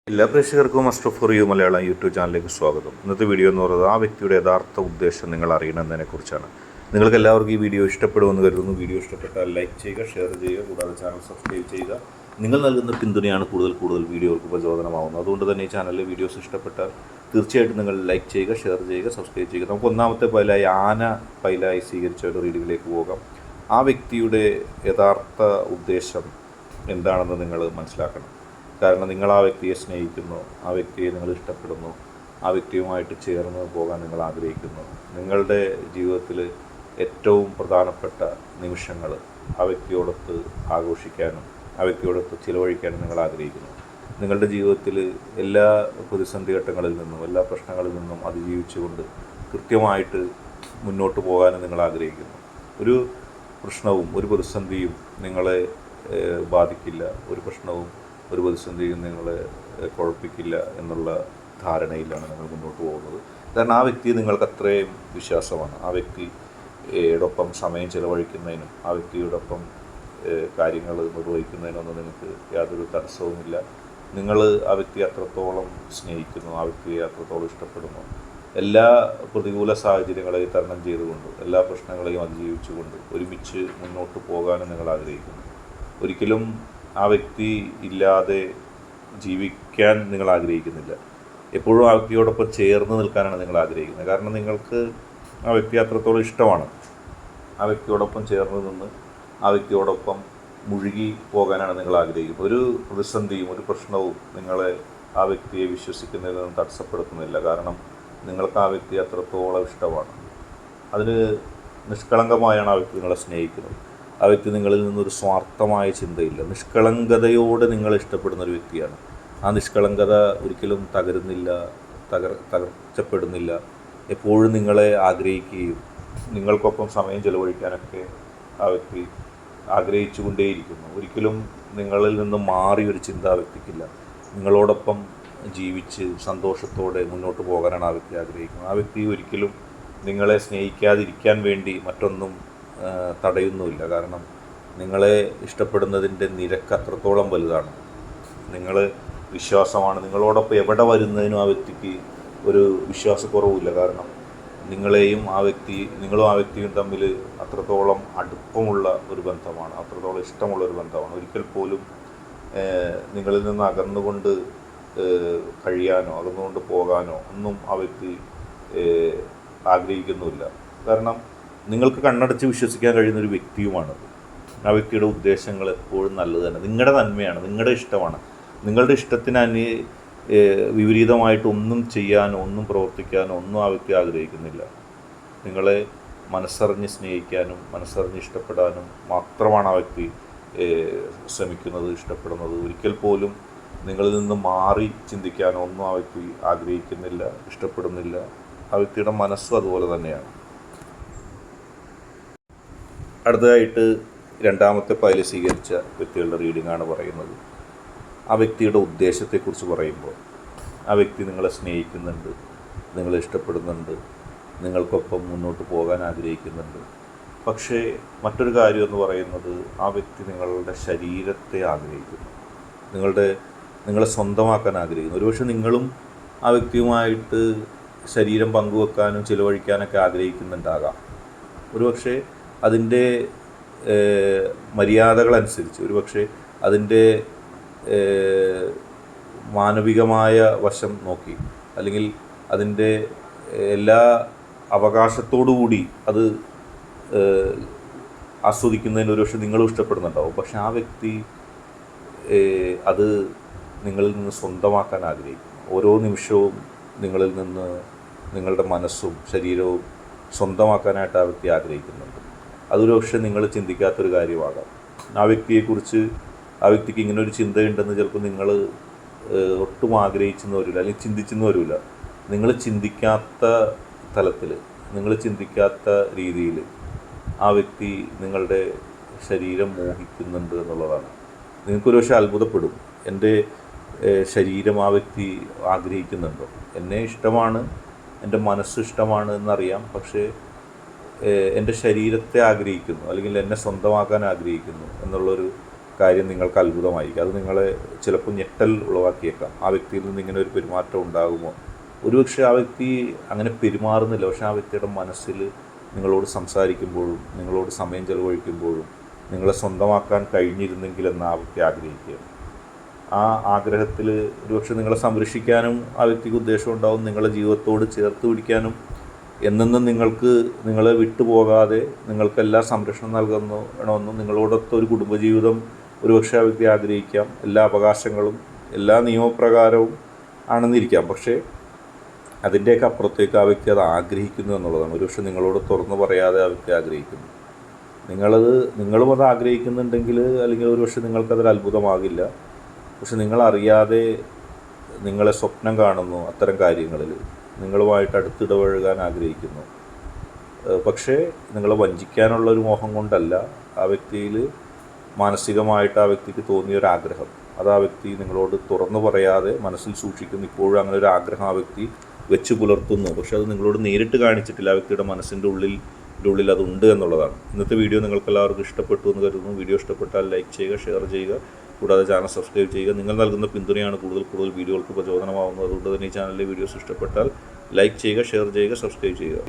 എല്ലാ പ്രേക്ഷകർക്കും muster for you Malayalam YouTube ചാനലിലേക്ക് സ്വാഗതം. ഇന്നത്തെ വീഡിയോ എന്ന് പറയുന്നത് ആ വ്യക്തിയുടെ യഥാർത്ഥ ഉദ്ദേശം നിങ്ങൾ അറിയണമെന്നതിനെക്കുറിച്ചാണ്. നിങ്ങൾക്ക് എല്ലാവർക്കും ഈ വീഡിയോ ഇഷ്ടപ്പെടുമെന്ന് കരുതുന്നു. വീഡിയോ ഇഷ്ടപ്പെട്ടാൽ ലൈക്ക് ചെയ്യുക, ഷെയർ ചെയ്യുക, കൂടാതെ ചാനൽ സബ്സ്ക്രൈബ് ചെയ്യുക. നിങ്ങൾ നൽകുന്ന പിന്തുണയാണ് കൂടുതൽ വീഡിയോകൾക്ക് പ്രചോദനമാകുന്നത്. അതുകൊണ്ട് തന്നെ ഈ ചാനലിലെ വീഡിയോസ് ഇഷ്ടപ്പെട്ടാൽ തീർച്ചയായിട്ടും നിങ്ങൾ ലൈക്ക് ചെയ്യുക, ഷെയർ ചെയ്യുക, സബ്സ്ക്രൈബ് ചെയ്യുക. നമുക്ക് ഒന്നാമത്തെ പൈലായി ആന പൈലായി സ്വീകരിച്ച ഒരു റീഡിങ്ങിലേക്ക് പോകാം. ആ വ്യക്തിയുടെ യഥാർത്ഥ ഉദ്ദേശം എന്താണെന്ന് നിങ്ങൾ മനസ്സിലാക്കണം. കാരണം നിങ്ങൾ ആ വ്യക്തിയെ സ്നേഹിക്കുന്നു, ആ വ്യക്തിയെ നിങ്ങൾ ഇഷ്ടപ്പെടുന്നു, ആ വ്യക്തിയുമായിട്ട് ചേർന്ന് പോകാൻ നിങ്ങൾ ആഗ്രഹിക്കുന്നു. നിങ്ങളുടെ ജീവിതത്തിൽ ഏറ്റവും പ്രധാനപ്പെട്ട നിമിഷങ്ങൾ ആ വ്യക്തിയോടൊത്ത് ആഘോഷിക്കാനും ആ വ്യക്തിയോടൊത്ത് ചിലവഴിക്കാനും നിങ്ങൾ ആഗ്രഹിക്കുന്നു. നിങ്ങളുടെ ജീവിതത്തിൽ എല്ലാ പ്രതിസന്ധി ഘട്ടങ്ങളിൽ നിന്നും എല്ലാ പ്രശ്നങ്ങളിൽ നിന്നും അതിജീവിച്ചുകൊണ്ട് കൃത്യമായിട്ട് മുന്നോട്ട് പോകാനും നിങ്ങൾ ആഗ്രഹിക്കുന്നു. ഒരു പ്രശ്നവും ഒരു പ്രതിസന്ധിയും നിങ്ങളെ ബാധിക്കില്ല, ഒരു പ്രശ്നവും ഒരു പ്രതിസന്ധിയും നിങ്ങളെ കുഴപ്പിക്കില്ല എന്നുള്ള ധാരണയിലാണ് നിങ്ങൾ മുന്നോട്ട് പോകുന്നത്. കാരണം ആ വ്യക്തി നിങ്ങൾക്ക് അത്രയും വിശ്വാസമാണ്. ആ വ്യക്തിയോടൊപ്പം സമയം ചിലവഴിക്കുന്നതിനും ആ വ്യക്തിയോടൊപ്പം കാര്യങ്ങൾ നിർവഹിക്കുന്നതിനൊന്നും നിങ്ങൾക്ക് യാതൊരു തടസ്സവുമില്ല. നിങ്ങൾ ആ വ്യക്തിയെ അത്രത്തോളം സ്നേഹിക്കുന്നു, ആ വ്യക്തിയെ അത്രത്തോളം ഇഷ്ടപ്പെടുന്നു. എല്ലാ പ്രതികൂല സാഹചര്യങ്ങളെയും തരണം ചെയ്തുകൊണ്ട് എല്ലാ പ്രശ്നങ്ങളെയും അതിജീവിച്ചുകൊണ്ട് ഒരുമിച്ച് മുന്നോട്ട് പോകാനും നിങ്ങൾ ആഗ്രഹിക്കുന്നു. ഒരിക്കലും ആ വ്യക്തി ഇല്ലാതെ ജീവിക്കാൻ നിങ്ങൾ ആഗ്രഹിക്കുന്നില്ല. എപ്പോഴും ആ വ്യക്തിയോടൊപ്പം ചേർന്ന് നിൽക്കാനാണ് നിങ്ങൾ ആഗ്രഹിക്കുന്നത്. കാരണം നിങ്ങൾക്ക് ആ വ്യക്തി അത്രത്തോളം ഇഷ്ടമാണ്. ആ വ്യക്തിയോടൊപ്പം ചേർന്ന് നിന്ന് ആ വ്യക്തിയോടൊപ്പം മുഴുകി പോകാനാണ് നിങ്ങൾ ആഗ്രഹിക്കുന്നത്. ഒരു പ്രതിസന്ധിയും ഒരു പ്രശ്നവും നിങ്ങളെ ആ വ്യക്തിയെ വിശ്വസിക്കുന്നതിൽ നിന്ന് തടസ്സപ്പെടുത്തുന്നില്ല. കാരണം നിങ്ങൾക്ക് ആ വ്യക്തി അത്രത്തോളം ഇഷ്ടമാണ്. അതിന് നിഷ്കളങ്കമായാണ് ആ വ്യക്തി നിങ്ങളെ സ്നേഹിക്കുന്നത്. ആ വ്യക്തി നിങ്ങളിൽ നിന്നൊരു സ്വാർത്ഥമായ ചിന്തയില്ല. നിഷ്കളങ്കതയോടെ നിങ്ങൾ ഇഷ്ടപ്പെടുന്ന ഒരു വ്യക്തിയാണ്. ആ നിഷ്കളങ്കത ഒരിക്കലും തകരുന്നില്ല, തകർച്ചപ്പെടുന്നില്ല. എപ്പോഴും നിങ്ങളെ ആഗ്രഹിക്കുകയും നിങ്ങൾക്കൊപ്പം സമയം ചിലവഴിക്കാനൊക്കെ ആ വ്യക്തി ആഗ്രഹിച്ചു കൊണ്ടേയിരിക്കുന്നു. ഒരിക്കലും നിങ്ങളിൽ നിന്ന് മാറി ഒരു ചിന്ത ആ വ്യക്തിക്കില്ല. നിങ്ങളോടൊപ്പം ജീവിച്ച് സന്തോഷത്തോടെ മുന്നോട്ട് പോകാനാണ് ആ വ്യക്തി ആഗ്രഹിക്കുന്നത്. ആ വ്യക്തി ഒരിക്കലും നിങ്ങളെ സ്നേഹിക്കാതിരിക്കാൻ വേണ്ടി മറ്റൊന്നും തടയുന്നുമില്ല. കാരണം നിങ്ങളെ ഇഷ്ടപ്പെടുന്നതിൻ്റെ നിരക്ക് അത്രത്തോളം വലുതാണ്. നിങ്ങൾ വിശ്വാസമാണ്. നിങ്ങളോടൊപ്പം എവിടെ വരുന്നതിനും ആ വ്യക്തിക്ക് ഒരു വിശ്വാസക്കുറവുമില്ല. കാരണം നിങ്ങളെയും ആ നിങ്ങളും ആ വ്യക്തിയും തമ്മിൽ അത്രത്തോളം അടുപ്പമുള്ള ഒരു ബന്ധമാണ്, അത്രത്തോളം ഇഷ്ടമുള്ള ഒരു ബന്ധമാണ്. ഒരിക്കൽ പോലും നിങ്ങളിൽ നിന്ന് അകന്നുകൊണ്ട് കഴിയാനോ അകന്നുകൊണ്ട് പോകാനോ ഒന്നും ആ വ്യക്തി ആഗ്രഹിക്കുന്നുമില്ല. കാരണം നിങ്ങൾക്ക് കണ്ണടച്ച് വിശ്വസിക്കാൻ കഴിയുന്ന ഒരു വ്യക്തിയുമാണത്. ആ വ്യക്തിയുടെ ഉദ്ദേശങ്ങൾ എപ്പോഴും നല്ലത് തന്നെ, നിങ്ങളുടെ നന്മയാണ്, നിങ്ങളുടെ ഇഷ്ടമാണ്. നിങ്ങളുടെ ഇഷ്ടത്തിന് വിപരീതമായിട്ടൊന്നും ചെയ്യാനോ ഒന്നും പ്രവർത്തിക്കാനോ ഒന്നും ആ വ്യക്തി ആഗ്രഹിക്കുന്നില്ല. നിങ്ങളെ മനസ്സറിഞ്ഞ് സ്നേഹിക്കാനും മനസ്സറിഞ്ഞ് ഇഷ്ടപ്പെടാനും മാത്രമാണ് ആ വ്യക്തി ശ്രമിക്കുന്നത്, ഇഷ്ടപ്പെടുന്നത്. ഒരിക്കൽ പോലും നിങ്ങളിൽ നിന്ന് മാറി ചിന്തിക്കാനോ ഒന്നും ആ വ്യക്തി ആഗ്രഹിക്കുന്നില്ല, ഇഷ്ടപ്പെടുന്നില്ല. ആ വ്യക്തിയുടെ മനസ്സും അതുപോലെ തന്നെയാണ്. അടുത്തതായിട്ട് രണ്ടാമത്തെ പൈല സ്വീകരിച്ച വ്യക്തികളുടെ റീഡിങ്ങാണ് പറയുന്നത്. ആ വ്യക്തിയുടെ ഉദ്ദേശത്തെക്കുറിച്ച് പറയുമ്പോൾ ആ വ്യക്തി നിങ്ങളെ സ്നേഹിക്കുന്നുണ്ട്, നിങ്ങളെ ഇഷ്ടപ്പെടുന്നുണ്ട്, നിങ്ങൾക്കൊപ്പം മുന്നോട്ട് പോകാൻ ആഗ്രഹിക്കുന്നുണ്ട്. പക്ഷേ മറ്റൊരു കാര്യം എന്ന് പറയുന്നത് ആ വ്യക്തി നിങ്ങളുടെ ശരീരത്തെ ആഗ്രഹിക്കുന്നു, നിങ്ങളെ സ്വന്തമാക്കാൻ ആഗ്രഹിക്കുന്നു. ഒരുപക്ഷെ നിങ്ങളും ആ വ്യക്തിയുമായിട്ട് ശരീരം പങ്കുവെക്കാനും ചിലവഴിക്കാനൊക്കെ ആഗ്രഹിക്കുന്നുണ്ടാകാം. ഒരുപക്ഷെ അതിൻ്റെ മര്യാദകളനുസരിച്ച്, ഒരുപക്ഷെ അതിൻ്റെ മാനവികമായ വശം നോക്കി, അല്ലെങ്കിൽ അതിൻ്റെ എല്ലാ അവകാശത്തോടുകൂടി അത് ആസ്വദിക്കുന്നതിന് ഒരുപക്ഷെ നിങ്ങളും ഇഷ്ടപ്പെടുന്നുണ്ടാവും. പക്ഷെ ആ വ്യക്തി അത് നിങ്ങളിൽ നിന്ന് സ്വന്തമാക്കാൻ ആഗ്രഹിക്കുന്നു. ഓരോ നിമിഷവും നിങ്ങളിൽ നിന്ന് നിങ്ങളുടെ മനസ്സും ശരീരവും സ്വന്തമാക്കാനായിട്ട് ആ വ്യക്തി ആഗ്രഹിക്കുന്നുണ്ട്. അതൊരു പക്ഷേ നിങ്ങൾ ചിന്തിക്കാത്തൊരു കാര്യമാകാം. ആ വ്യക്തിയെക്കുറിച്ച് ആ വ്യക്തിക്ക് ഇങ്ങനൊരു ചിന്തയുണ്ടെന്ന് ചിലപ്പോൾ നിങ്ങൾ ഒട്ടും ആഗ്രഹിച്ചെന്ന് വരില്ല, അല്ലെങ്കിൽ ചിന്തിച്ചെന്ന് വരില്ല. നിങ്ങൾ ചിന്തിക്കാത്ത തലത്തിൽ, നിങ്ങൾ ചിന്തിക്കാത്ത രീതിയിൽ ആ വ്യക്തി നിങ്ങളുടെ ശരീരം മോഹിക്കുന്നുണ്ട് എന്നുള്ളതാണ്. നിങ്ങൾക്കൊരു പക്ഷേ അത്ഭുതപ്പെടും, എൻ്റെ ശരീരം ആ വ്യക്തി ആഗ്രഹിക്കുന്നുണ്ടോ? എന്നെ ഇഷ്ടമാണ്, എൻ്റെ മനസ്സ് ഇഷ്ടമാണ് എന്നറിയാം, പക്ഷേ എൻ്റെ ശരീരത്തെ ആഗ്രഹിക്കുന്നു, അല്ലെങ്കിൽ എന്നെ സ്വന്തമാക്കാൻ ആഗ്രഹിക്കുന്നു എന്നുള്ളൊരു കാര്യം നിങ്ങൾക്ക് അത്ഭുതമായിരിക്കും. അത് നിങ്ങളെ ചിലപ്പോൾ ഞെട്ടൽ ഉളവാക്കിയേക്കാം. ആ വ്യക്തിയിൽ നിന്ന് ഇങ്ങനെ ഒരു പെരുമാറ്റം ഉണ്ടാകുമോ? ഒരുപക്ഷെ ആ വ്യക്തി അങ്ങനെ പെരുമാറുന്നില്ല, പക്ഷേ ആ വ്യക്തിയുടെ മനസ്സിൽ നിങ്ങളോട് സംസാരിക്കുമ്പോഴും നിങ്ങളോട് സമയം ചെലവഴിക്കുമ്പോഴും നിങ്ങളെ സ്വന്തമാക്കാൻ കഴിഞ്ഞിരുന്നെങ്കിലെന്ന് ആ വ്യക്തി ആഗ്രഹിക്കുക. ആ ആഗ്രഹത്തിൽ ഒരുപക്ഷെ നിങ്ങളെ സംരക്ഷിക്കാനും ആ വ്യക്തിക്ക് ഉദ്ദേശം ഉണ്ടാവും, നിങ്ങളെ ജീവിതത്തോട് ചേർത്ത് പിടിക്കാനും എന്നെന്നും നിങ്ങളെ വിട്ടുപോകാതെ നിങ്ങൾക്കെല്ലാ സംരക്ഷണം നൽകണമെന്നും നിങ്ങളോടൊത്ത ഒരു കുടുംബജീവിതം ഒരുപക്ഷെ ആ വ്യക്തി ആഗ്രഹിക്കാം. എല്ലാ അവകാശങ്ങളും എല്ലാ നിയമപ്രകാരവും ആണെന്നിരിക്കാം, പക്ഷേ അതിൻ്റെയൊക്കെ അപ്പുറത്തേക്ക് ആ വ്യക്തി അത് ആഗ്രഹിക്കുന്നു എന്നുള്ളതാണ്. ഒരുപക്ഷെ നിങ്ങളോട് തുറന്നു പറയാതെ ആ വ്യക്തി ആഗ്രഹിക്കുന്നു. നിങ്ങളും അത് ആഗ്രഹിക്കുന്നുണ്ടെങ്കിൽ അല്ലെങ്കിൽ ഒരുപക്ഷെ നിങ്ങൾക്കതൊരു അത്ഭുതമാകില്ല. പക്ഷെ നിങ്ങളറിയാതെ നിങ്ങളെ സ്വപ്നം കാണുന്നു, അത്തരം കാര്യങ്ങളിൽ നിങ്ങളുമായിട്ട് അടുത്തിടപഴകാൻ ആഗ്രഹിക്കുന്നു. പക്ഷേ നിങ്ങളെ വഞ്ചിക്കാനുള്ളൊരു മോഹം കൊണ്ടല്ല, ആ വ്യക്തിയിൽ മാനസികമായിട്ട് ആ വ്യക്തിക്ക് തോന്നിയൊരാഗ്രഹം, അത് ആ വ്യക്തി നിങ്ങളോട് തുറന്നു പറയാതെ മനസ്സിൽ സൂക്ഷിക്കുന്നു. ഇപ്പോഴും അങ്ങനെ ഒരു ആഗ്രഹം ആ വ്യക്തി വെച്ച് പുലർത്തുന്നു, പക്ഷെ അത് നിങ്ങളോട് നേരിട്ട് കാണിച്ചിട്ടില്ല. ആ വ്യക്തിയുടെ മനസ്സിൻ്റെ ഉള്ളിൽ അതുണ്ട് എന്നുള്ളതാണ്. ഇന്നത്തെ വീഡിയോ നിങ്ങൾക്ക് എല്ലാവർക്കും ഇഷ്ടപ്പെട്ടു എന്ന് കരുതുന്നു. വീഡിയോ ഇഷ്ടപ്പെട്ടാൽ ലൈക്ക് ചെയ്യുക, ഷെയർ ചെയ്യുക, കൂടാതെ ചാനൽ സബ്സ്ക്രൈബ് ചെയ്യുക. നിങ്ങൾ നൽകുന്ന പിന്തുണയാണ് കൂടുതൽ വീഡിയോകൾക്ക് പ്രചോദനമാകുന്നത്. അതുകൊണ്ട് തന്നെ ഈ ചാനലിലെ വീഡിയോസ് ഇഷ്ടപ്പെട്ടാൽ ലൈക്ക് ചെയ്യുക, ഷെയർ ചെയ്യുക, സബ്സ്ക്രൈബ് ചെയ്യുക.